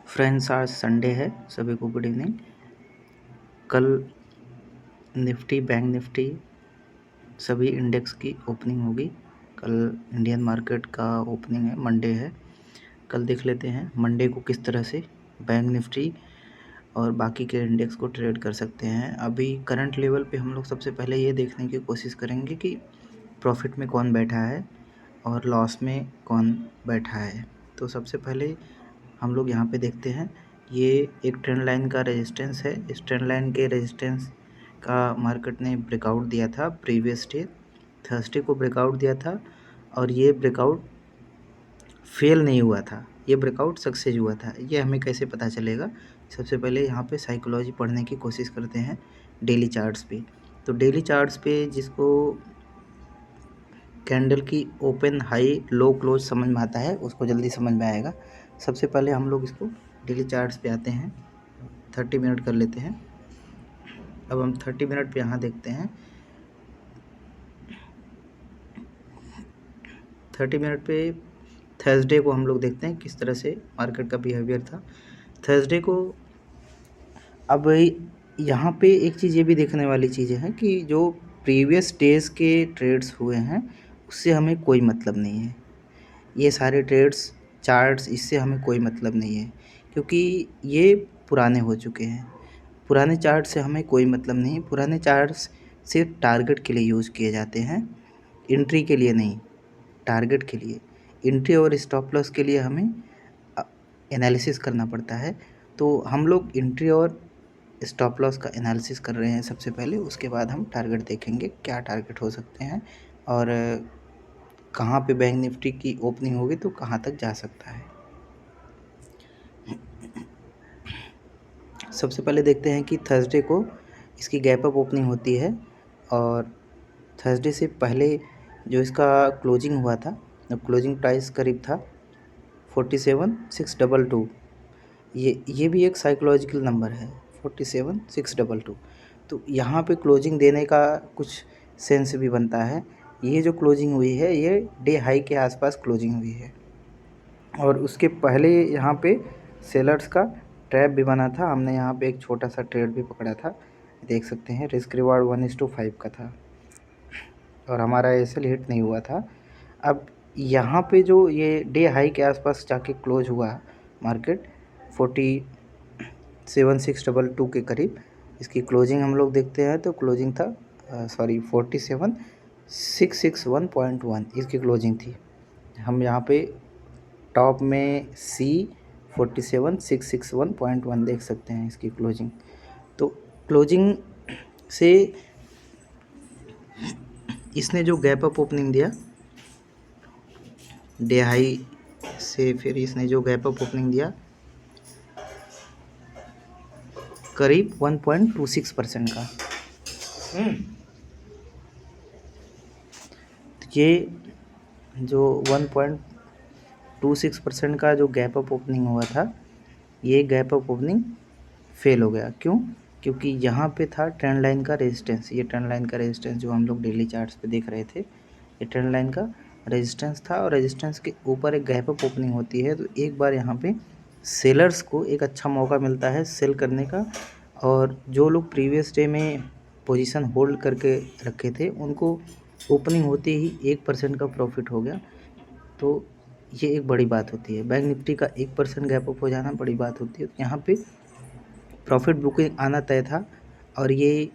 Friends, आज Sunday है। सभी को गुड इवनिंग। कल निफ्टी, बैंक निफ्टी सभी इंडेक्स की ओपनिंग होगी। कल इंडियन मार्केट का ओपनिंग है, मंडे है। कल देख लेते हैं मंडे को किस तरह से बैंक निफ्टी और बाकी के इंडेक्स को ट्रेड कर सकते हैं। अभी करंट लेवल पे हम लोग सबसे पहले ये देखने की कोशिश करेंगे कि प्रॉफिट में कौन बैठा है और लॉस में कौन बैठा है। तो सबसे पहले हम लोग यहाँ पे देखते हैं, ये एक ट्रेंड लाइन का रेजिस्टेंस है। इस ट्रेंड लाइन के रेजिस्टेंस का मार्केट ने ब्रेकआउट दिया था प्रीवियस डे, थर्सडे को ब्रेकआउट दिया था और ये ब्रेकआउट फेल नहीं हुआ था, ये ब्रेकआउट सक्सेस हुआ था। ये हमें कैसे पता चलेगा? सबसे पहले यहाँ पे साइकोलॉजी पढ़ने की कोशिश करते हैं डेली चार्ट्स पे। तो डेली चार्ट्स पे जिसको कैंडल की ओपन, हाई, लो, क्लोज समझ में आता है उसको जल्दी समझ में आएगा। सबसे पहले हम लोग इसको डेली चार्ट्स पे आते हैं, 30 मिनट कर लेते हैं। अब हम 30 मिनट पे यहाँ देखते हैं, 30 मिनट पे थर्सडे को हम लोग देखते हैं किस तरह से मार्केट का बिहेवियर था थर्सडे को। अब यहाँ पे एक चीज़ ये भी देखने वाली चीज़ें हैं कि जो प्रीवियस डेज के ट्रेड्स हुए हैं उससे हमें कोई मतलब नहीं है। ये सारे ट्रेड्स, चार्ट्स, इससे हमें कोई मतलब नहीं है क्योंकि ये पुराने हो चुके हैं। पुराने चार्ट से हमें कोई मतलब नहीं। पुराने चार्ट्स सिर्फ टारगेट के लिए यूज़ किए जाते हैं, एंट्री के लिए नहीं, टारगेट के लिए। एंट्री और स्टॉप लॉस के लिए हमें एनालिसिस करना पड़ता है। तो हम लोग एंट्री और स्टॉप लॉस का एनालिसिस कर रहे हैं सबसे पहले, उसके बाद हम टारगेट देखेंगे क्या टारगेट हो सकते हैं और कहाँ पे बैंक निफ्टी की ओपनिंग होगी तो कहाँ तक जा सकता है। सबसे पहले देखते हैं कि थर्सडे को इसकी गैप अप ओपनिंग होती है और थर्सडे से पहले जो इसका क्लोजिंग हुआ था, क्लोजिंग प्राइस करीब था 47,622। ये भी एक साइकोलॉजिकल नंबर है, 47,622। तो यहाँ पे क्लोजिंग देने का कुछ सेंस भी बनता है। ये जो क्लोजिंग हुई है ये डे हाई के आसपास क्लोजिंग हुई है और उसके पहले यहाँ पे सेलर्स का ट्रैप भी बना था। हमने यहाँ पे एक छोटा सा ट्रेड भी पकड़ा था, देख सकते हैं। रिस्क रिवार्ड 1:5 का था और हमारा एसएल हिट नहीं हुआ था। अब यहाँ पे जो ये डे हाई के आसपास जाके क्लोज हुआ मार्केट 47,622 के करीब, इसकी क्लोजिंग हम लोग देखते हैं तो क्लोजिंग था 47,661.1 इसकी क्लोजिंग थी। हम यहाँ पे टॉप में C 47,661.1 देख सकते हैं इसकी क्लोजिंग। तो क्लोजिंग से इसने जो गैप अप ओपनिंग दिया डे हाई से, फिर इसने जो गैप अप ओपनिंग दिया करीब 1.26% का। तो ये जो 1.26% का जो गैप अप ओपनिंग हुआ था, ये गैप अप ओपनिंग फेल हो गया। क्यों? क्योंकि यहाँ पे था ट्रेंड लाइन का रेजिस्टेंस। ये ट्रेंड लाइन का रेजिस्टेंस जो हम लोग डेली चार्ट्स पे देख रहे थे, ये ट्रेंड लाइन का रेजिस्टेंस था और रेजिस्टेंस के ऊपर एक गैप अप ओपनिंग होती है। तो एक बार यहाँ पे सेलर्स को एक अच्छा मौका मिलता है सेल करने का और जो लोग प्रीवियस डे में पोजीशन होल्ड करके रखे थे उनको ओपनिंग होते ही 1% का प्रॉफिट हो गया। तो ये एक बड़ी बात होती है। बैंक निफ्टी का 1% गैप अप हो जाना बड़ी बात होती है। यहाँ पे प्रॉफिट बुकिंग आना तय था और ये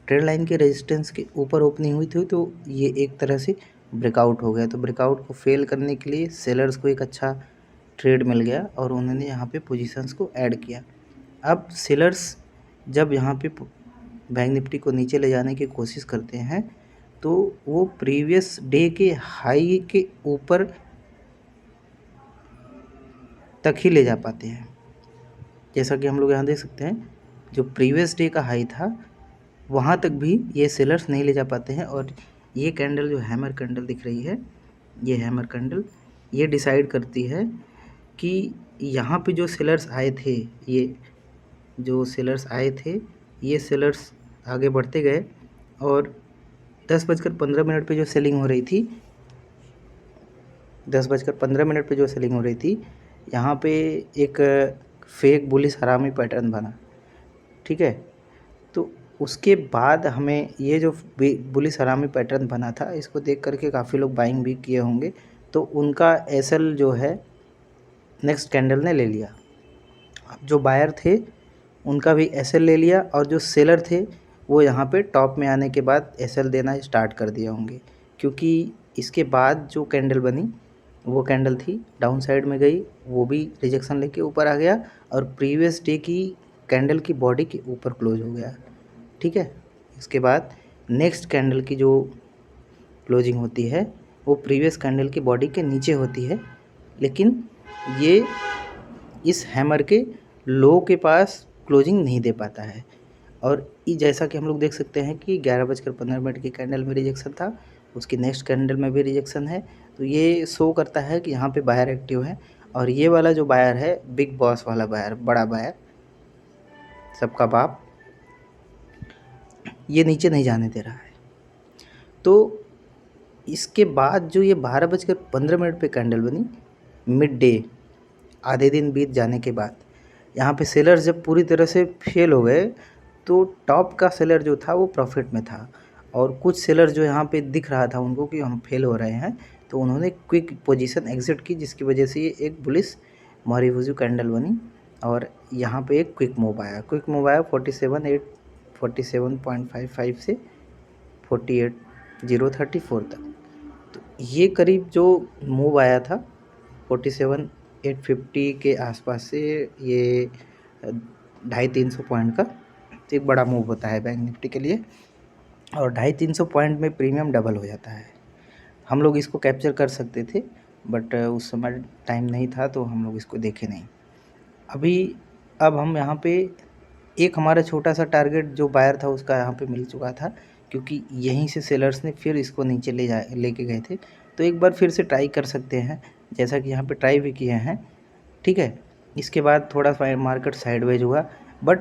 ट्रेंड लाइन के रेजिस्टेंस के ऊपर ओपनिंग हुई थी तो ये एक तरह से ब्रेकआउट हो गया। तो ब्रेकआउट को फेल करने के लिए सेलर्स को एक अच्छा ट्रेड मिल गया और उन्होंने यहाँ पे पोजीशंस को ऐड किया। अब सेलर्स जब यहाँ पे बैंक निफ्टी को नीचे ले जाने की कोशिश करते हैं तो वो प्रीवियस डे के हाई के ऊपर तक ही ले जा पाते हैं। जैसा कि हम लोग यहाँ देख सकते हैं, जो प्रीवियस डे का हाई था वहाँ तक भी ये सेलर्स नहीं ले जा पाते हैं। और ये कैंडल जो हैमर कैंडल दिख रही है, ये हैमर कैंडल ये डिसाइड करती है कि यहाँ पे जो सेलर्स आए थे, ये जो सेलर्स आए थे, ये सेलर्स आगे बढ़ते गए और 10:15 पे जो सेलिंग हो रही थी, 10:15 पे जो सेलिंग हो रही थी, यहाँ पे एक फेक बुलिश हरामी पैटर्न बना, ठीक है। तो उसके बाद हमें ये जो बुलिश हरामी पैटर्न बना था, इसको देख करके काफ़ी लोग बाइंग भी किए होंगे, तो उनका एसएल जो है नेक्स्ट कैंडल ने ले लिया। अब जो बायर थे उनका भी एसएल ले लिया, और जो सेलर थे वो यहाँ पे टॉप में आने के बाद एसएल देना स्टार्ट कर दिए होंगे, क्योंकि इसके बाद जो कैंडल बनी वो कैंडल थी डाउन साइड में गई, वो भी रिजेक्शन लेके ऊपर आ गया, और प्रीवियस डे की कैंडल की बॉडी के ऊपर क्लोज हो गया, ठीक है। इसके बाद नेक्स्ट कैंडल की जो क्लोजिंग होती है वो प्रीवियस कैंडल की बॉडी के नीचे होती है, लेकिन ये इस हैमर के लो के पास क्लोजिंग नहीं दे पाता है। और जैसा कि हम लोग देख सकते हैं कि 11:15 की कैंडल में रिजेक्शन था, उसकी नेक्स्ट कैंडल में भी रिजेक्शन है, तो ये शो करता है कि यहाँ पे बायर एक्टिव है। और ये वाला जो बायर है, बिग बॉस वाला बायर, बड़ा बायर, सबका बाप, ये नीचे नहीं जाने दे रहा है। तो इसके बाद जो ये 12:15 पे कैंडल बनी, मिड डे, आधे दिन बीत जाने के बाद, यहाँ पे सेलर्स जब पूरी तरह से फेल हो गए, तो टॉप का सेलर जो था वो प्रॉफिट में था, और कुछ सेलर जो यहाँ पे दिख रहा था उनको कि हम फेल हो रहे हैं, तो उन्होंने क्विक पोजीशन एग्जिट की, जिसकी वजह से ये एक बुलिश मॉरिवुजू कैंडल बनी, और यहाँ पे एक क्विक मूव आया 47.55 से 48,034 तक। तो ये करीब जो मूव आया था 47,850 के आसपास से, ये 250-300 पॉइंट का एक बड़ा मूव होता है बैंक निफ्टी के लिए, और 250-300 पॉइंट में प्रीमियम डबल हो जाता है। हम लोग इसको कैप्चर कर सकते थे, बट उस समय टाइम नहीं था, तो हम लोग इसको देखे नहीं। अब हम यहाँ पे एक हमारा छोटा सा टारगेट जो बायर था उसका यहाँ पे मिल चुका था, क्योंकि यहीं से सेलर्स ने फिर इसको नीचे लेके गए थे। तो एक बार फिर से ट्राई कर सकते हैं, जैसा कि यहाँ पे ट्राई भी किए हैं, ठीक है। इसके बाद थोड़ा सा मार्केट साइडवेज हुआ, बट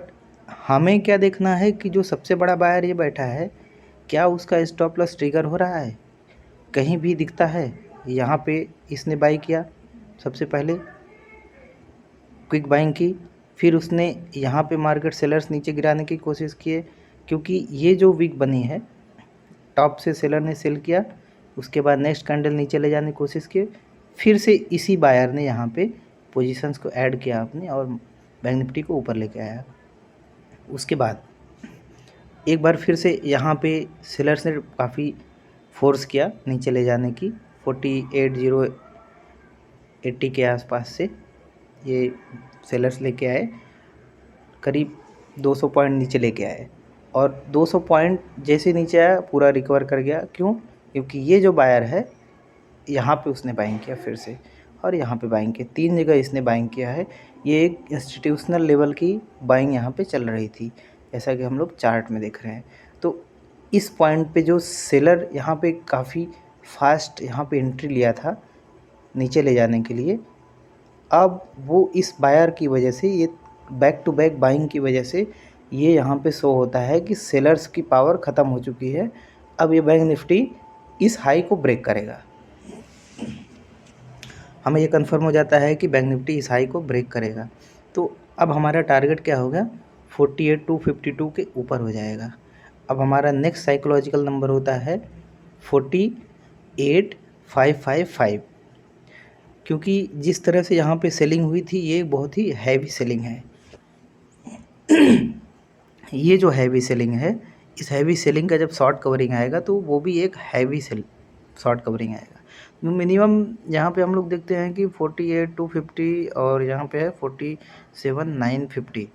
हमें क्या देखना है कि जो सबसे बड़ा बायर ये बैठा है, क्या उसका स्टॉप लॉस ट्रिगर हो रहा है, कहीं भी दिखता है। यहाँ पे इसने बाई किया, सबसे पहले क्विक बाइंग की, फिर उसने यहाँ पे मार्केट सेलर्स नीचे गिराने की कोशिश किए, क्योंकि ये जो वीक बनी है, टॉप से सेलर ने सेल किया, उसके बाद नेक्स्ट कैंडल नीचे ले जाने की कोशिश की, फिर से इसी बायर ने यहाँ पे पोजीशंस को ऐड किया अपने, और बैंक निफ्टी को ऊपर लेके आया। उसके बाद एक बार फिर से यहाँ पे सेलर्स ने काफ़ी फोर्स किया नीचे ले जाने की, 48,080 के आसपास से ये सेलर्स लेके आए, करीब 200 पॉइंट नीचे लेके आए, और 200 पॉइंट जैसे नीचे आया पूरा रिकवर कर गया। क्यों? क्योंकि ये जो बायर है यहाँ पे उसने बाइंग किया फिर से, और यहाँ पे बाइंग किया, 3 जगह इसने बाइंग किया है। ये एक इंस्टीट्यूशनल लेवल की बाइंग यहाँ पे चल रही थी, जैसा कि हम लोग चार्ट में देख रहे हैं। तो इस पॉइंट पे जो सेलर यहाँ पे काफ़ी फास्ट यहाँ पे एंट्री लिया था नीचे ले जाने के लिए, अब वो इस बायर की वजह से, ये बैक टू बैक बाइंग की वजह से ये यहाँ पे शो होता है कि सेलर्स की पावर ख़त्म हो चुकी है। अब ये बैंक निफ्टी इस हाई को ब्रेक करेगा, हमें ये कंफर्म हो जाता है कि बैंक निफ्टी इस हाई को ब्रेक करेगा। तो अब हमारा टारगेट क्या हो गया, 48,252 के ऊपर हो जाएगा। अब हमारा नेक्स्ट साइकोलॉजिकल नंबर होता है 48,555, क्योंकि जिस तरह से यहाँ पे सेलिंग हुई थी, ये बहुत ही हैवी सेलिंग है। ये जो हैवी सेलिंग है, इस हैवी सेलिंग का जब शॉर्ट कवरिंग आएगा, तो वो भी एक हैवी शॉर्ट कवरिंग आएगा। मिनिमम यहाँ पे हम लोग देखते हैं कि 48,250, और यहाँ पे है 47,950,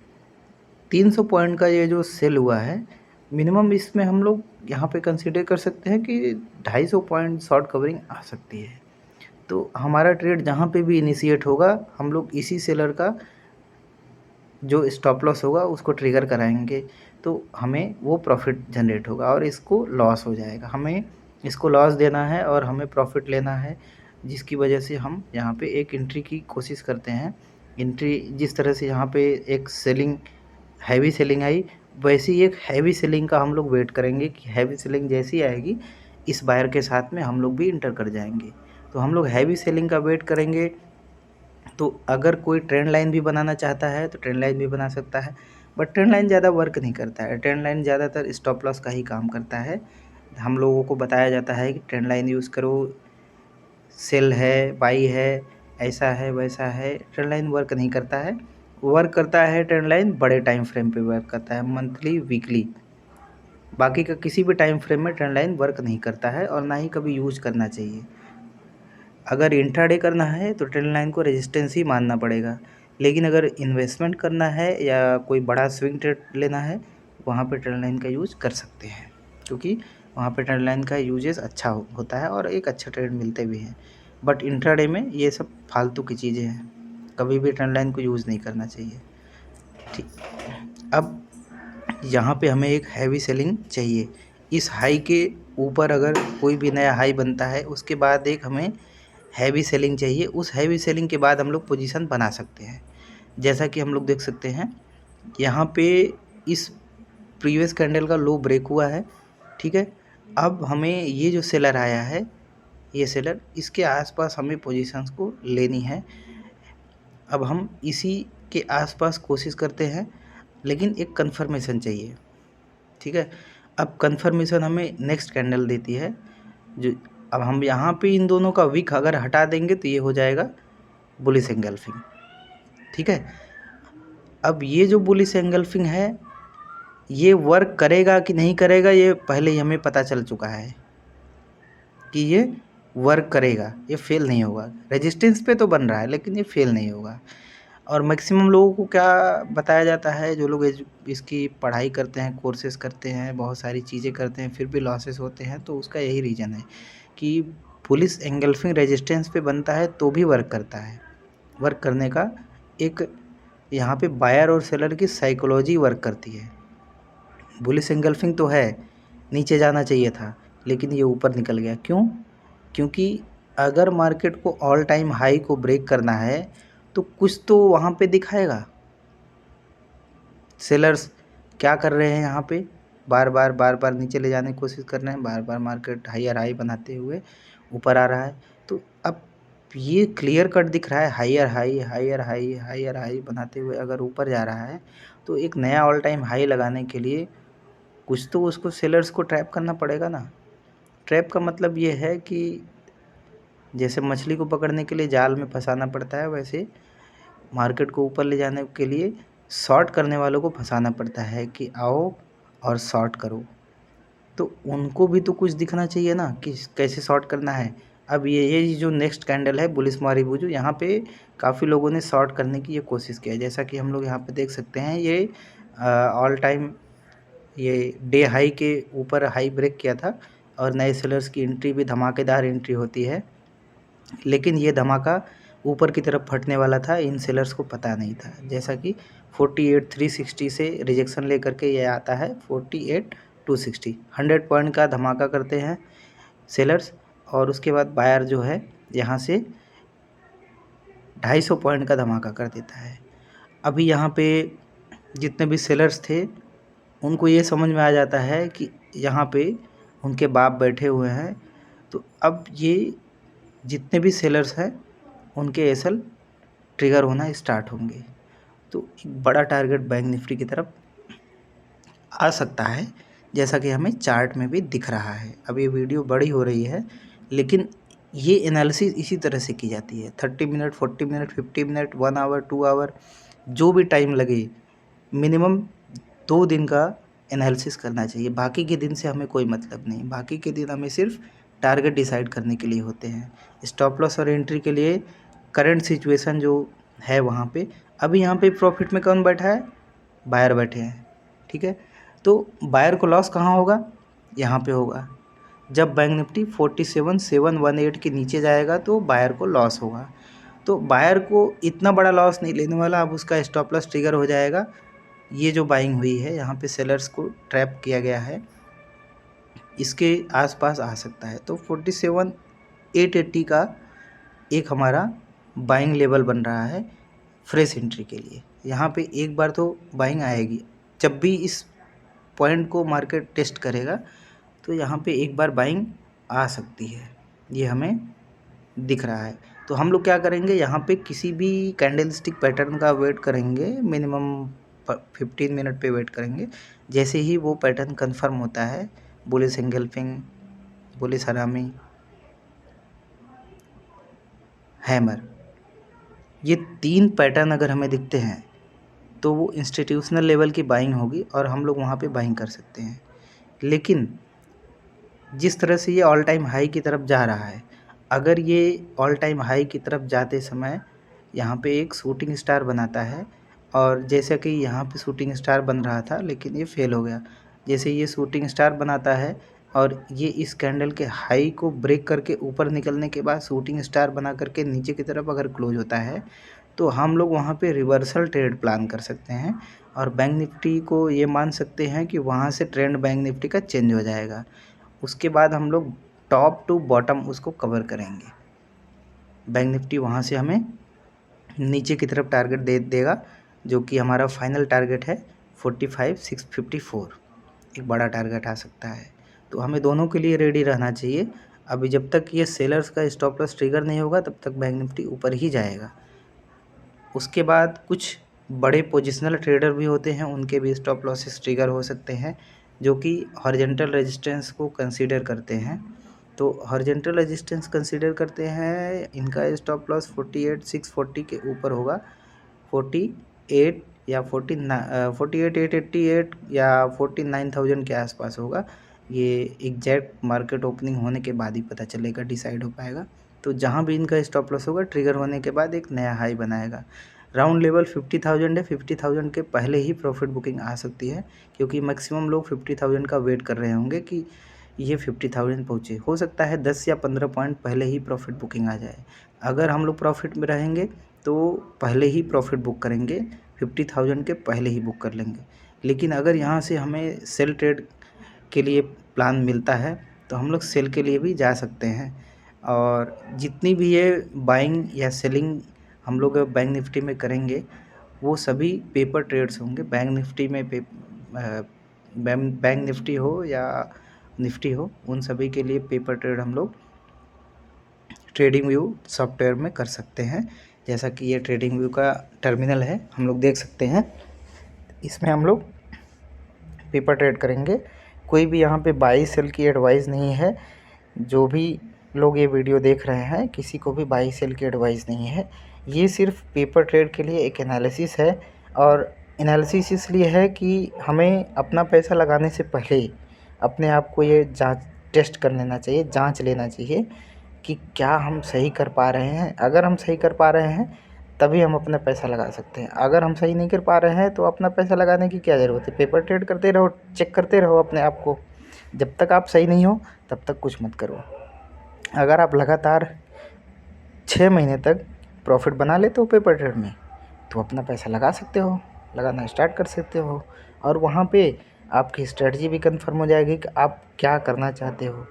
300 पॉइंट का ये जो सेल हुआ है, मिनिमम इसमें हम लोग यहाँ पे कंसीडर कर सकते हैं कि 250 पॉइंट शॉर्ट कवरिंग आ सकती है। तो हमारा ट्रेड जहाँ पे भी इनिशिएट होगा, हम लोग इसी सेलर का जो स्टॉप लॉस होगा उसको ट्रिगर कराएंगे, तो हमें वो प्रॉफिट जनरेट होगा, और इसको लॉस हो जाएगा। हमें इसको लॉस देना है और हमें प्रॉफिट लेना है, जिसकी वजह से हम यहाँ पे एक एंट्री की कोशिश करते हैं। एंट्री जिस तरह से यहाँ पे एक सेलिंग, हैवी सेलिंग आई, वैसे ही एक हैवी सेलिंग का हम लोग वेट करेंगे कि हैवी सेलिंग जैसी आएगी, इस बायर के साथ में हम लोग भी इंटर कर जाएंगे। तो हम लोग हैवी सेलिंग का वेट करेंगे, तो अगर कोई ट्रेंड लाइन भी बनाना चाहता है तो ट्रेंड लाइन भी बना सकता है, बट ट्रेंड लाइन ज़्यादा वर्क नहीं करता है। ट्रेंड लाइन ज़्यादातर स्टॉप लॉस का ही काम करता है। हम लोगों को बताया जाता है कि ट्रेंड लाइन यूज़ करो, सेल है, बाई है, ऐसा है, वैसा है। ट्रेंड लाइन वर्क नहीं करता है। वर्क करता है ट्रेंड लाइन बड़े टाइम फ्रेम पे वर्क करता है, मंथली, वीकली। बाकी का किसी भी टाइम फ्रेम में ट्रेंड लाइन वर्क नहीं करता है और ना ही कभी यूज करना चाहिए। अगर इंट्राडे करना है तो ट्रेंड लाइन को रेजिस्टेंस ही मानना पड़ेगा, लेकिन अगर इन्वेस्टमेंट करना है या कोई बड़ा स्विंग ट्रेड लेना है, वहाँ पे ट्रेंड लाइन का यूज़ कर सकते हैं, क्योंकि वहाँ पे ट्रेंड लाइन का यूजेस अच्छा होता है और एक अच्छा ट्रेड मिलते भी हैं। बट इंट्राडे में ये सब फालतू की चीज़ें हैं, कभी भी ट्रेंड लाइन को यूज़ नहीं करना चाहिए। ठीक, अब यहाँ पे हमें एक हैवी सेलिंग चाहिए। इस हाई के ऊपर अगर कोई भी नया हाई बनता है, उसके बाद एक हमें हैवी सेलिंग चाहिए। उस हैवी सेलिंग के बाद हम लोग पोजीशन बना सकते हैं। जैसा कि हम लोग देख सकते हैं यहाँ पे इस प्रीवियस कैंडल का लो ब्रेक हुआ है, ठीक है। अब हमें ये जो सेलर आया है, ये सेलर, इसके आसपास हमें पोजीशंस को लेनी है। अब हम इसी के आसपास कोशिश करते हैं, लेकिन एक कंफर्मेशन चाहिए, ठीक है। अब कंफर्मेशन हमें नेक्स्ट कैंडल देती है जो, अब हम यहाँ पे इन दोनों का विक अगर हटा देंगे तो ये हो जाएगा बुलिश एंगल्फिंग, ठीक है। अब ये जो बुलिश एंगल्फिंग है, ये वर्क करेगा कि नहीं करेगा, ये पहले ही हमें पता चल चुका है कि ये वर्क करेगा, ये फेल नहीं होगा। रेजिस्टेंस पे तो बन रहा है लेकिन ये फेल नहीं होगा। और मैक्सिमम लोगों को क्या बताया जाता है, जो लोग इसकी पढ़ाई करते हैं, कोर्सेज करते हैं, बहुत सारी चीज़ें करते हैं, फिर भी लॉसेस होते हैं, तो उसका यही रीज़न है कि बुलिश एंगल्फिंग रेजिस्टेंस पे बनता है तो भी वर्क करता है। वर्क करने का एक यहाँ पे बायर और सेलर की साइकोलॉजी वर्क करती है। बुलिश एंगल्फिंग तो है, नीचे जाना चाहिए था, लेकिन ये ऊपर निकल गया। क्यों? क्योंकि अगर मार्केट को ऑल टाइम हाई को ब्रेक करना है तो कुछ तो वहाँ पे दिखाएगा। सेलर्स क्या कर रहे हैं यहाँ पे, बार बार नीचे ले जाने की कोशिश कर रहे हैं, बार बार मार्केट हायर हाई बनाते हुए ऊपर आ रहा है। तो अब ये क्लियर कट दिख रहा है, higher high higher high higher high बनाते हुए अगर ऊपर जा रहा है, तो एक नया ऑल टाइम हाई लगाने के लिए कुछ तो उसको सेलर्स को ट्रैप करना पड़ेगा ना। ट्रैप का मतलब ये है कि जैसे मछली को पकड़ने के लिए जाल में फंसाना पड़ता है, वैसे मार्केट को ऊपर ले जाने के लिए शॉर्ट करने वालों को फंसाना पड़ता है कि आओ और शॉर्ट करो। तो उनको भी तो कुछ दिखना चाहिए ना कि कैसे शॉर्ट करना है। अब ये जो नेक्स्ट कैंडल है बुलिश मारीबुजू, यहाँ पे काफ़ी लोगों ने शॉर्ट करने की ये कोशिश किया है। जैसा कि हम लोग यहाँ पे देख सकते हैं, ये ऑल टाइम ये डे हाई के ऊपर हाई ब्रेक किया था और नए सेलर्स की एंट्री भी धमाकेदार एंट्री होती है, लेकिन ये धमाका ऊपर की तरफ फटने वाला था, इन सेलर्स को पता नहीं था। जैसा कि 48,360 से रिजेक्शन लेकर के ये आता है 48,260, 100 पॉइंट का धमाका करते हैं सेलर्स, और उसके बाद बायर जो है यहाँ से 250 पॉइंट का धमाका कर देता है। अभी यहाँ पे जितने भी सेलर्स थे उनको ये समझ में आ जाता है कि यहाँ पे उनके बाप बैठे हुए हैं, तो अब ये जितने भी सेलर्स हैं उनके एसएल ट्रिगर होना स्टार्ट होंगे। तो एक बड़ा टारगेट बैंक निफ्टी की तरफ आ सकता है, जैसा कि हमें चार्ट में भी दिख रहा है। अब ये वीडियो बड़ी हो रही है, लेकिन ये एनालिसिस इसी तरह से की जाती है। 30 minute, 40 minute, 50 minute, 1 hour, 2 hour, जो भी टाइम लगे, मिनिमम 2 दिन का एनालिसिस करना चाहिए। बाकी के दिन से हमें कोई मतलब नहीं। बाकी के दिन हमें सिर्फ टारगेट डिसाइड करने के लिए होते हैं। स्टॉप लॉस और एंट्री के लिए करंट सिचुएशन जो है वहाँ पे, अभी यहाँ पे प्रॉफिट में कौन बैठा है? बायर बैठे हैं, ठीक है। तो बायर को लॉस कहाँ होगा? यहाँ पे होगा। जब बैंक निफ्टी 47,718 के नीचे जाएगा तो बायर को लॉस होगा। तो बायर को इतना बड़ा लॉस नहीं लेने वाला, अब उसका स्टॉप लॉस ट्रिगर हो जाएगा। ये जो बाइंग हुई है, यहाँ पे सेलर्स को ट्रैप किया गया है, इसके आसपास आ सकता है। तो 47,880 का एक हमारा बाइंग लेवल बन रहा है फ्रेश एंट्री के लिए। यहाँ पे एक बार तो बाइंग आएगी, जब भी इस पॉइंट को मार्केट टेस्ट करेगा तो यहाँ पे एक बार बाइंग आ सकती है, ये हमें दिख रहा है। तो हम लोग क्या करेंगे, यहाँ पे किसी भी कैंडलस्टिक पैटर्न का वेट करेंगे, मिनिमम 15 मिनट पे वेट करेंगे। जैसे ही वो पैटर्न कंफर्म होता है, बुलिश एंगल्फिंग, बुलिश हरामी, हैमर, ये 3 पैटर्न अगर हमें दिखते हैं तो वो इंस्टीट्यूशनल लेवल की बाइंग होगी और हम लोग वहाँ पे बाइंग कर सकते हैं। लेकिन जिस तरह से ये ऑल टाइम हाई की तरफ जा रहा है, अगर ये ऑल टाइम हाई की तरफ जाते समय यहाँ पे एक शूटिंग स्टार बनाता है, और जैसा कि यहाँ पे शूटिंग स्टार बन रहा था लेकिन ये फेल हो गया, जैसे ये शूटिंग स्टार बनाता है और ये इस कैंडल के हाई को ब्रेक करके ऊपर निकलने के बाद शूटिंग स्टार बना करके नीचे की तरफ अगर क्लोज होता है, तो हम लोग वहाँ पे रिवर्सल ट्रेड प्लान कर सकते हैं और बैंक निफ्टी को ये मान सकते हैं कि वहाँ से ट्रेंड बैंक निफ्टी का चेंज हो जाएगा। उसके बाद हम लोग टॉप टू बॉटम उसको कवर करेंगे। बैंक निफ्टी वहाँ से हमें नीचे की तरफ टारगेट दे देगा, जो कि हमारा फाइनल टारगेट है 45,654, एक बड़ा टारगेट आ सकता है। तो हमें दोनों के लिए रेडी रहना चाहिए। अभी जब तक ये सेलर्स का स्टॉप लॉस ट्रिगर नहीं होगा तब तक बैंक निफ्टी ऊपर ही जाएगा। उसके बाद कुछ बड़े पोजिशनल ट्रेडर भी होते हैं, उनके भी स्टॉप लॉसेस ट्रिगर हो सकते हैं, जो कि हॉरिजॉन्टल रेजिस्टेंस को कंसीडर करते हैं। तो हॉरिजॉन्टल रेजिस्टेंस कंसीडर करते हैं, इनका स्टॉप लॉस 48,640 के ऊपर होगा, 48 या 48,888 या 49,000 के आसपास होगा। ये एग्जैक्ट मार्केट ओपनिंग होने के बाद ही पता चलेगा, डिसाइड हो पाएगा। तो जहाँ भी इनका स्टॉप लॉस होगा, ट्रिगर होने के बाद एक नया हाई बनाएगा। राउंड लेवल 50,000 है, 50,000 के पहले ही प्रॉफिट बुकिंग आ सकती है, क्योंकि मैक्सिमम लोग 50,000 का वेट कर रहे होंगे कि ये 50,000 पहुँचे। हो सकता है 10 या 15 पॉइंट पहले ही प्रॉफिट बुकिंग आ जाए। अगर हम लोग प्रॉफिट में रहेंगे तो पहले ही प्रॉफिट बुक करेंगे, 50,000 के पहले ही बुक कर लेंगे। लेकिन अगर यहाँ से हमें सेल ट्रेड के लिए प्लान मिलता है तो हम लोग सेल के लिए भी जा सकते हैं। और जितनी भी ये बाइंग या सेलिंग हम लोग बैंक निफ्टी में करेंगे, वो सभी पेपर ट्रेड्स होंगे। बैंक निफ्टी में बैंक निफ्टी हो या निफ्टी हो, उन सभी के लिए पेपर ट्रेड हम लोग ट्रेडिंग व्यू सॉफ्टवेयर में कर सकते हैं। जैसा कि ये ट्रेडिंग व्यू का टर्मिनल है, हम लोग देख सकते हैं, इसमें हम लोग पेपर ट्रेड करेंगे। कोई भी यहाँ पे बाई सेल की एडवाइस नहीं है। जो भी लोग ये वीडियो देख रहे हैं, किसी को भी बाई सेल की एडवाइस नहीं है। ये सिर्फ पेपर ट्रेड के लिए एक एनालिसिस है, और एनालिसिस इसलिए है कि हमें अपना पैसा लगाने से पहले अपने आप को ये टेस्ट कर लेना चाहिए, जांच लेना चाहिए कि क्या हम सही कर पा रहे हैं। अगर हम सही कर पा रहे हैं तभी हम अपना पैसा लगा सकते हैं। अगर हम सही नहीं कर पा रहे हैं तो अपना पैसा लगाने की क्या ज़रूरत है। पेपर ट्रेड करते रहो, चेक करते रहो अपने आप को। जब तक आप सही नहीं हो तब तक कुछ मत करो। अगर आप लगातार 6 महीने तक प्रॉफिट बना लेते हो पेपर ट्रेड में, तो अपना पैसा लगा सकते हो, लगाना स्टार्ट कर सकते हो, और वहाँ पे आपकी स्ट्रेटजी भी कंफर्म हो जाएगी कि आप क्या करना चाहते हो।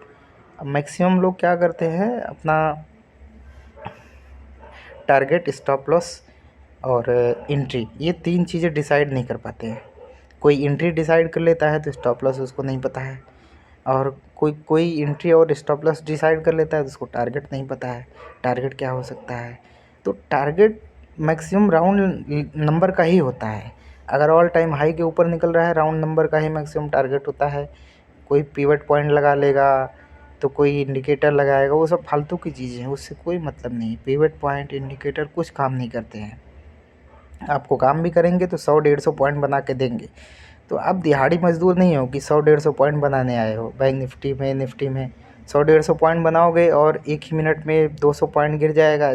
मैक्सिमम लोग क्या करते हैं, अपना टारगेट, स्टॉप लॉस और एंट्री, ये 3 चीज़ें डिसाइड नहीं कर पाते हैं। कोई एंट्री डिसाइड कर लेता है तो स्टॉप लॉस उसको नहीं पता है, और कोई एंट्री और स्टॉप लॉस डिसाइड कर लेता है तो उसको टारगेट नहीं पता है, टारगेट क्या हो सकता है। तो टारगेट मैक्सिमम राउंड नंबर का ही होता है। अगर ऑल टाइम हाई के ऊपर निकल रहा है, राउंड नंबर का ही मैक्सिमम टारगेट होता है। कोई पिवट पॉइंट लगा लेगा, तो कोई इंडिकेटर लगाएगा, वो सब फालतू की चीज़ें हैं, उससे कोई मतलब नहीं। पिवट पॉइंट, इंडिकेटर कुछ काम नहीं करते हैं। आपको काम भी करेंगे तो 100-150 पॉइंट बना के देंगे। तो आप दिहाड़ी मजदूर नहीं हो कि 100-150 पॉइंट बनाने आए हो। बैंक निफ्टी में, निफ्टी में 100-150 पॉइंट बनाओगे और एक ही मिनट में 200 पॉइंट गिर जाएगा।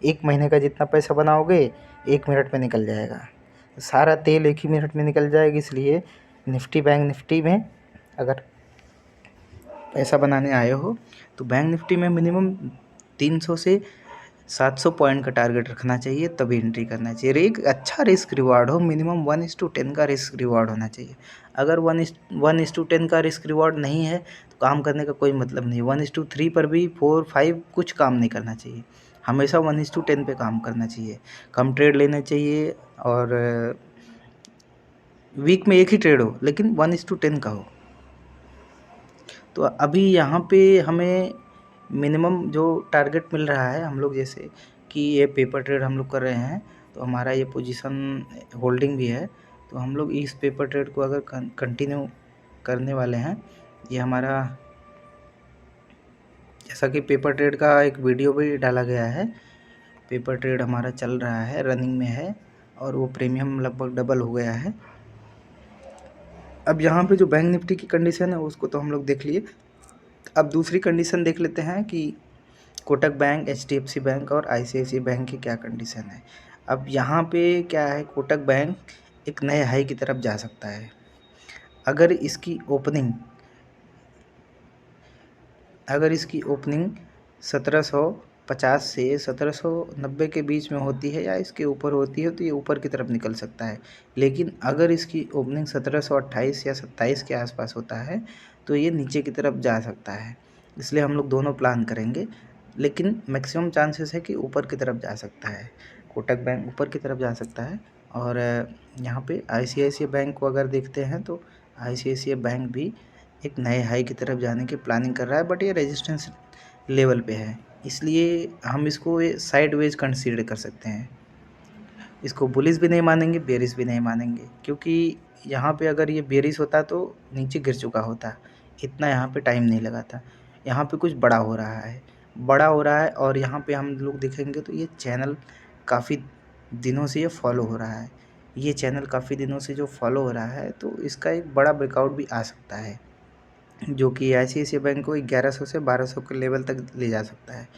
1 महीने का जितना पैसा बनाओगे 1 मिनट में निकल जाएगा। सारा तेल 1 ही मिनट में निकल जाएगा। इसलिए निफ्टी, बैंक निफ्टी में अगर पैसा बनाने आए हो तो बैंक निफ्टी में मिनिमम 300 से 700 पॉइंट का टारगेट रखना चाहिए, तभी एंट्री करना चाहिए। एक अच्छा रिस्क रिवार्ड हो, मिनिमम 1:10 का रिस्क रिवार्ड होना चाहिए। अगर 1:10 का रिस्क रिवार्ड नहीं है तो काम करने का कोई मतलब नहीं। 1:3 पर भी 4-5 कुछ काम नहीं करना चाहिए। हमेशा 1:10 पे काम करना चाहिए। कम ट्रेड लेना चाहिए, और वीक में एक ही ट्रेड हो लेकिन 1:10 का हो। तो अभी यहाँ पे हमें मिनिमम जो टारगेट मिल रहा है हम लोग, जैसे कि ये पेपर ट्रेड हम लोग कर रहे हैं तो हमारा ये पोजीशन होल्डिंग भी है, तो हम लोग इस पेपर ट्रेड को अगर कंटिन्यू करने वाले हैं, ये हमारा जैसा कि पेपर ट्रेड का एक वीडियो भी डाला गया है, पेपर ट्रेड हमारा चल रहा है, रनिंग में है और वो प्रीमियम लगभग डबल हो गया है। अब यहाँ पे जो बैंक निफ्टी की कंडीशन है उसको तो हम लोग देख लिए, अब दूसरी कंडीशन देख लेते हैं कि कोटक बैंक, एचडीएफसी बैंक और आईसीआईसीआई बैंक की क्या कंडीशन है। अब यहाँ पे क्या है, कोटक बैंक एक नए हाई की तरफ जा सकता है अगर इसकी ओपनिंग 1750 से 1790 के बीच में होती है या इसके ऊपर होती है तो ये ऊपर की तरफ निकल सकता है। लेकिन अगर इसकी ओपनिंग 1728 या 27 के आसपास होता है तो ये नीचे की तरफ जा सकता है। इसलिए हम लोग दोनों प्लान करेंगे, लेकिन मैक्सिमम चांसेस है कि ऊपर की तरफ जा सकता है, कोटक बैंक ऊपर की तरफ जा सकता है। और यहाँ पे आईसीआईसीआई बैंक को अगर देखते हैं तो आईसीआईसीआई बैंक भी एक नए हाई की तरफ जाने की प्लानिंग कर रहा है, बट ये रेजिस्टेंस लेवल पे है, इसलिए हम इसको साइडवेज कंसीडर कर सकते हैं। इसको बुलिश भी नहीं मानेंगे, बेरिश भी नहीं मानेंगे, क्योंकि यहाँ पे अगर ये बेरिश होता तो नीचे गिर चुका होता, इतना यहाँ पे टाइम नहीं लगा था। यहाँ पे कुछ बड़ा हो रहा है, और यहाँ पे हम लोग देखेंगे तो ये चैनल काफ़ी दिनों से ये फॉलो हो रहा है। ये चैनल काफ़ी दिनों से जो फॉलो हो रहा है तो इसका एक बड़ा ब्रेकआउट भी आ सकता है, जो कि आईसीआईसीआई बैंक को 1100 से 1200 के लेवल तक ले जा सकता है।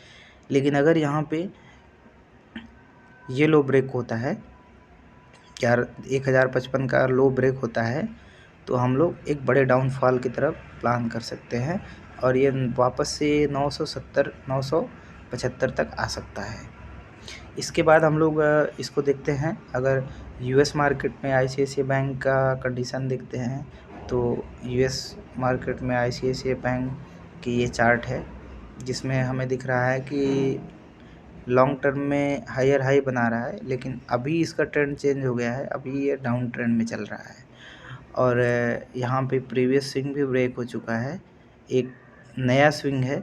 लेकिन अगर यहाँ पे ये लो ब्रेक होता है, 1055 का लो ब्रेक होता है, तो हम लोग एक बड़े डाउनफॉल की तरफ प्लान कर सकते हैं और ये वापस से 970 975 तक आ सकता है। इसके बाद हम लोग इसको देखते हैं, अगर यूएस मार्केट में आईसीआईसीआई बैंक का कंडीशन देखते हैं तो यूएस मार्केट में आईसीआईसीआई बैंक की ये चार्ट है, जिसमें हमें दिख रहा है कि लॉन्ग टर्म में हायर हाई बना रहा है, लेकिन अभी इसका ट्रेंड चेंज हो गया है, अभी ये डाउन ट्रेंड में चल रहा है। और यहाँ पे प्रीवियस स्विंग भी ब्रेक हो चुका है, एक नया स्विंग है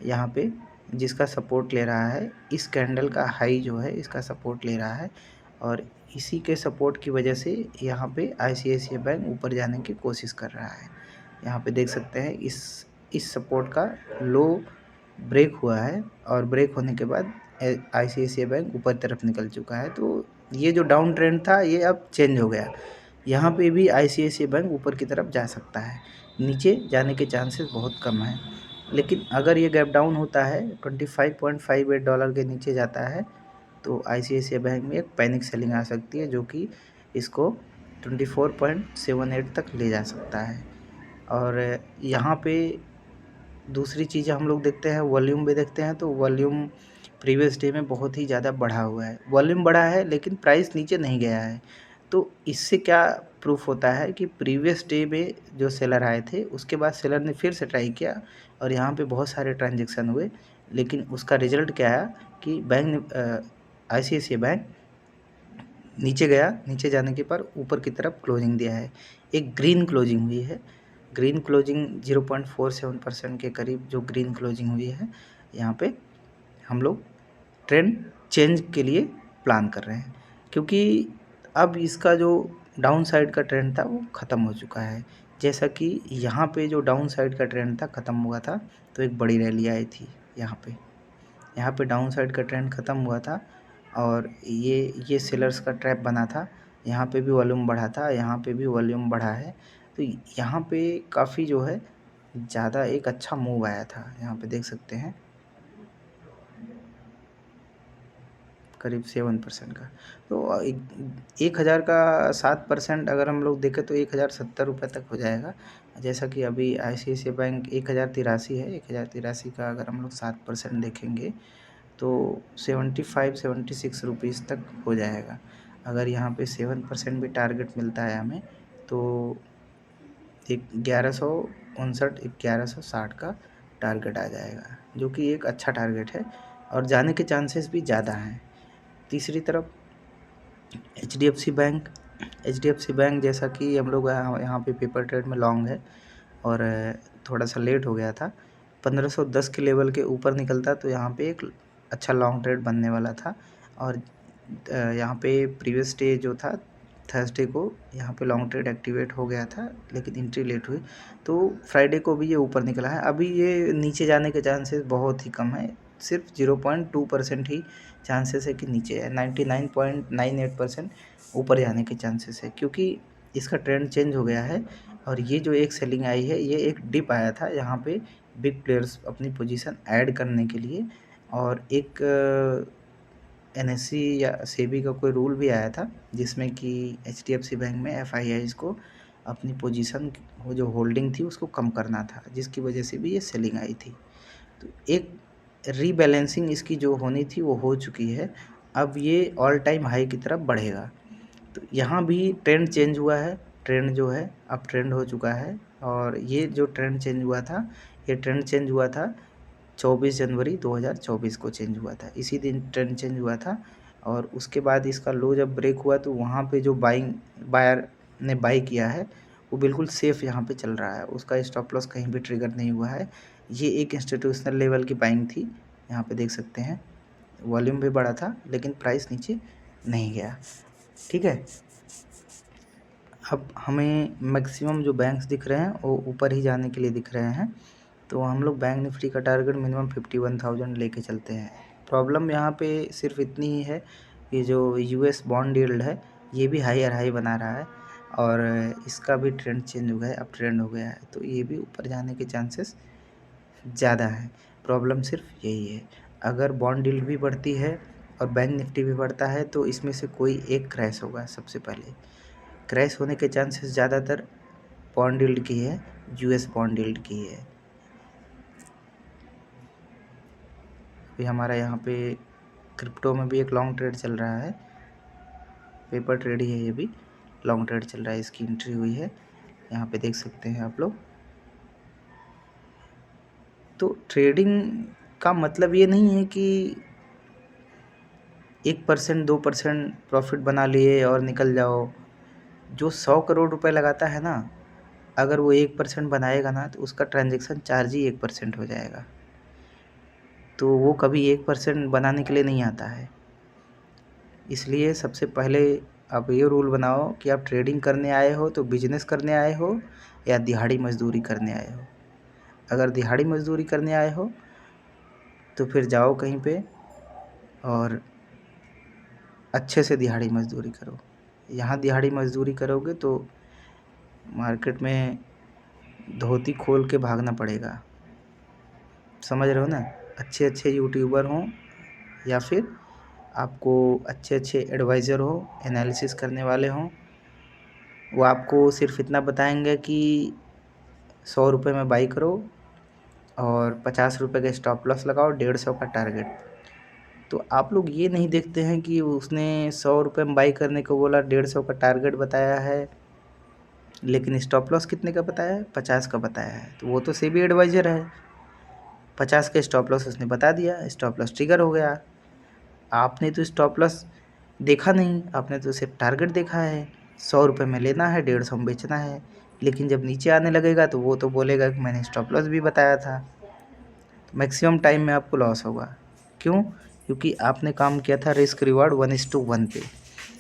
यहाँ पे जिसका सपोर्ट ले रहा है, इस कैंडल का हाई जो है इसका सपोर्ट ले रहा है, और इसी के सपोर्ट की वजह से यहाँ पे आईसीआईसीआई बैंक ऊपर जाने की कोशिश कर रहा है। यहाँ पे देख सकते हैं इस सपोर्ट का लो ब्रेक हुआ है और ब्रेक होने के बाद आईसीआईसीआई बैंक ऊपर तरफ निकल चुका है। तो ये जो डाउन ट्रेंड था ये अब चेंज हो गया, यहाँ पे भी आईसीआईसीआई बैंक ऊपर की तरफ जा सकता है, नीचे जाने के चांसेस बहुत कम हैं। लेकिन अगर ये गैप डाउन होता है $25.58 के नीचे जाता है तो आईसीआईसीआई बैंक में एक पैनिक सेलिंग आ सकती है, जो कि इसको 24.78 तक ले जा सकता है। और यहाँ पे दूसरी चीज़ हम लोग देखते हैं, वॉल्यूम भी देखते हैं, तो वॉल्यूम प्रीवियस डे में बहुत ही ज़्यादा बढ़ा हुआ है, वॉल्यूम बढ़ा है लेकिन प्राइस नीचे नहीं गया है। तो इससे क्या प्रूफ होता है कि प्रीवियस डे में जो सेलर आए थे उसके बाद सेलर ने फिर से ट्राई किया और यहाँ पे बहुत सारे ट्रांजेक्शन हुए, लेकिन उसका रिजल्ट क्या आया कि आईसीआईसीआई बैंक नीचे गया, नीचे जाने के पर ऊपर की तरफ क्लोजिंग दिया है, एक ग्रीन क्लोजिंग हुई है, ग्रीन क्लोजिंग 0.47% के करीब जो ग्रीन क्लोजिंग हुई है। यहाँ पे हम लोग ट्रेंड चेंज के लिए प्लान कर रहे हैं, क्योंकि अब इसका जो डाउन साइड का ट्रेंड था वो ख़त्म हो चुका है। जैसा कि यहाँ पे जो डाउन साइड का ट्रेंड था ख़त्म हुआ था तो एक बड़ी रैली आई थी यहाँ पे डाउन साइड का ट्रेंड ख़त्म हुआ था और ये सेलर्स का ट्रैप बना था, यहाँ पे भी वॉल्यूम बढ़ा था, यहाँ पे भी वॉल्यूम बढ़ा है। तो यहाँ पे काफ़ी जो है ज़्यादा एक अच्छा मूव आया था, यहाँ पे देख सकते हैं करीब 7% का। तो 1000 का 7% अगर हम लोग देखें तो 1070 तक हो जाएगा। जैसा कि अभी आईसीआईसीआई बैंक 1083 है, 1083 का अगर हम लोग 7% देखेंगे तो 75-76 रुपीज़ तक हो जाएगा। अगर यहाँ पे 7% भी टारगेट मिलता है हमें तो 1159-1160 का टारगेट आ जाएगा, जो कि एक अच्छा टारगेट है और जाने के चांसेस भी ज़्यादा हैं। तीसरी तरफ एचडीएफसी बैंक जैसा कि हम लोग यहाँ पे पेपर ट्रेड में लॉन्ग है और थोड़ा सा लेट हो गया था, 1510 के लेवल के ऊपर निकलता तो यहाँ पे एक अच्छा लॉन्ग ट्रेड बनने वाला था। और यहाँ पे प्रीवियस डे जो था थर्सडे को यहाँ पे लॉन्ग ट्रेड एक्टिवेट हो गया था, लेकिन एंट्री लेट हुई, तो फ्राइडे को भी ये ऊपर निकला है। अभी ये नीचे जाने के चांसेस बहुत ही कम है, सिर्फ 0.2% ही चांसेस है कि नीचे है। 99.98% ऊपर जाने के चांसेस है, क्योंकि इसका ट्रेंड चेंज हो गया है। और ये जो एक सेलिंग आई है, ये एक डिप आया था यहाँ पे बिग प्लेयर्स अपनी पोजीशन ऐड करने के लिए, और एक एनएससी या सेबी का कोई रूल भी आया था जिसमें कि एचडीएफसी बैंक में एफआईआईज को अपनी पोजीशन वो जो होल्डिंग थी उसको कम करना था, जिसकी वजह से भी ये सेलिंग आई थी। तो एक रीबैलेंसिंग इसकी जो होनी थी वो हो चुकी है। अब ये ऑल टाइम हाई की तरफ बढ़ेगा। तो यहाँ भी ट्रेंड चेंज हुआ है, ट्रेंड जो है अब ट्रेंड हो चुका है। और ये जो ट्रेंड चेंज हुआ था, ये ट्रेंड चेंज हुआ था 24 जनवरी 2024 को चेंज हुआ था, इसी दिन ट्रेंड चेंज हुआ था। और उसके बाद इसका लो जब ब्रेक हुआ तो वहाँ पे जो बायर ने बाई किया है वो बिल्कुल सेफ़ यहाँ पे चल रहा है, उसका स्टॉप लॉस कहीं भी ट्रिगर नहीं हुआ है। ये एक इंस्टीट्यूशनल लेवल की बाइंग थी, यहाँ पे देख सकते हैं वॉल्यूम भी बड़ा था लेकिन प्राइस नीचे नहीं गया। ठीक है, अब हमें मैक्सिमम जो बैंक्स दिख रहे हैं वो ऊपर ही जाने के लिए दिख रहे हैं, तो हम लोग बैंक निफ्टी का टारगेट मिनिमम 51,000 लेके चलते हैं। प्रॉब्लम यहाँ पे सिर्फ इतनी ही है कि जो यूएस बॉन्ड यील्ड है ये भी हायर हाई बना रहा है, और इसका भी ट्रेंड चेंज हो गया है, अब ट्रेंड हो गया है, तो ये भी ऊपर जाने के चांसेस ज़्यादा हैं। प्रॉब्लम सिर्फ यही है, अगर बॉन्ड यील्ड भी बढ़ती है और बैंक निफ्टी भी बढ़ता है तो इसमें से कोई एक क्रैश होगा। सबसे पहले क्रैश होने के चांसेस ज़्यादातर बॉन्ड यील्ड की है, यूएस बॉन्ड यील्ड की है। अभी हमारा यहाँ पे क्रिप्टो में भी एक लॉन्ग ट्रेड चल रहा है, पेपर ट्रेड ही है, ये भी लॉन्ग ट्रेड चल रहा है, इसकी एंट्री हुई है, यहाँ पे देख सकते हैं आप लोग। तो ट्रेडिंग का मतलब ये नहीं है कि 1% 2% प्रॉफिट बना लिए और निकल जाओ। जो 100 करोड़ रुपए लगाता है ना, अगर वो 1% बनाएगा ना तो उसका ट्रांजैक्शन चार्ज ही 1% हो जाएगा, तो वो कभी 1% बनाने के लिए नहीं आता है। इसलिए सबसे पहले आप ये रूल बनाओ कि आप ट्रेडिंग करने आए हो तो बिजनेस करने आए हो या दिहाड़ी मजदूरी करने आए हो। अगर दिहाड़ी मजदूरी करने आए हो तो फिर जाओ कहीं पे और अच्छे से दिहाड़ी मजदूरी करो। यहाँ दिहाड़ी मजदूरी करोगे तो मार्केट में धोती खोल के भागना पड़ेगा, समझ रहे हो ना। अच्छे अच्छे यूट्यूबर हों या फिर आपको अच्छे अच्छे एडवाइज़र हो, एनालिसिस करने वाले हों, वो आपको सिर्फ इतना बताएंगे कि 100 रुपये में बाई करो और 50 रुपये का स्टॉप लॉस लगाओ, 150 का टारगेट। तो आप लोग ये नहीं देखते हैं कि उसने 100 रुपये में बाई करने को बोला, 150 का टारगेट बताया है, लेकिन स्टॉप लॉस कितने का बताया है, 50 का बताया है। तो वो तो सेबी एडवाइज़र है, 50 का स्टॉप लॉस उसने बता दिया, स्टॉप लॉस ट्रिगर हो गया। आपने तो स्टॉप लॉस देखा नहीं, आपने तो सिर्फ टारगेट देखा है, 100 रुपये में लेना है, 150 में बेचना है। लेकिन जब नीचे आने लगेगा तो वो तो बोलेगा कि मैंने स्टॉप लॉस भी बताया था। तो मैक्सिमम टाइम में आपको लॉस होगा। क्यों? क्योंकि आपने काम किया था रिस्क रिवार्ड 1:1 पे।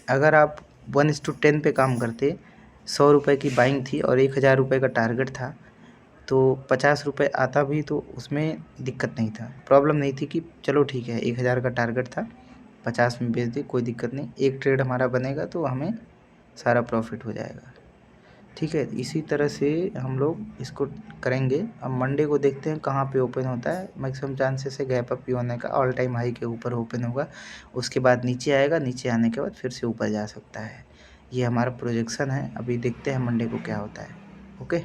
अगर आप 1:10 पे काम करते, 100 रुपये की बाइंग थी और 1000 रुपये का टारगेट था, तो 50 रुपये आता भी तो उसमें दिक्कत नहीं था, प्रॉब्लम नहीं थी कि चलो ठीक है 1000 का टारगेट था, 50 में बेच दी, कोई दिक्कत नहीं, एक ट्रेड हमारा बनेगा तो हमें सारा प्रॉफिट हो जाएगा। ठीक है, इसी तरह से हम लोग इसको करेंगे। अब मंडे को देखते हैं कहाँ पे ओपन होता है, मैक्सिमम चांसेस है गैप अप ही होने का, ऑल टाइम हाई के ऊपर ओपन होगा, उसके बाद नीचे आएगा, नीचे आने के बाद फिर से ऊपर जा सकता है। ये हमारा प्रोजेक्शन है, अभी देखते हैं मंडे को क्या होता है। ओके।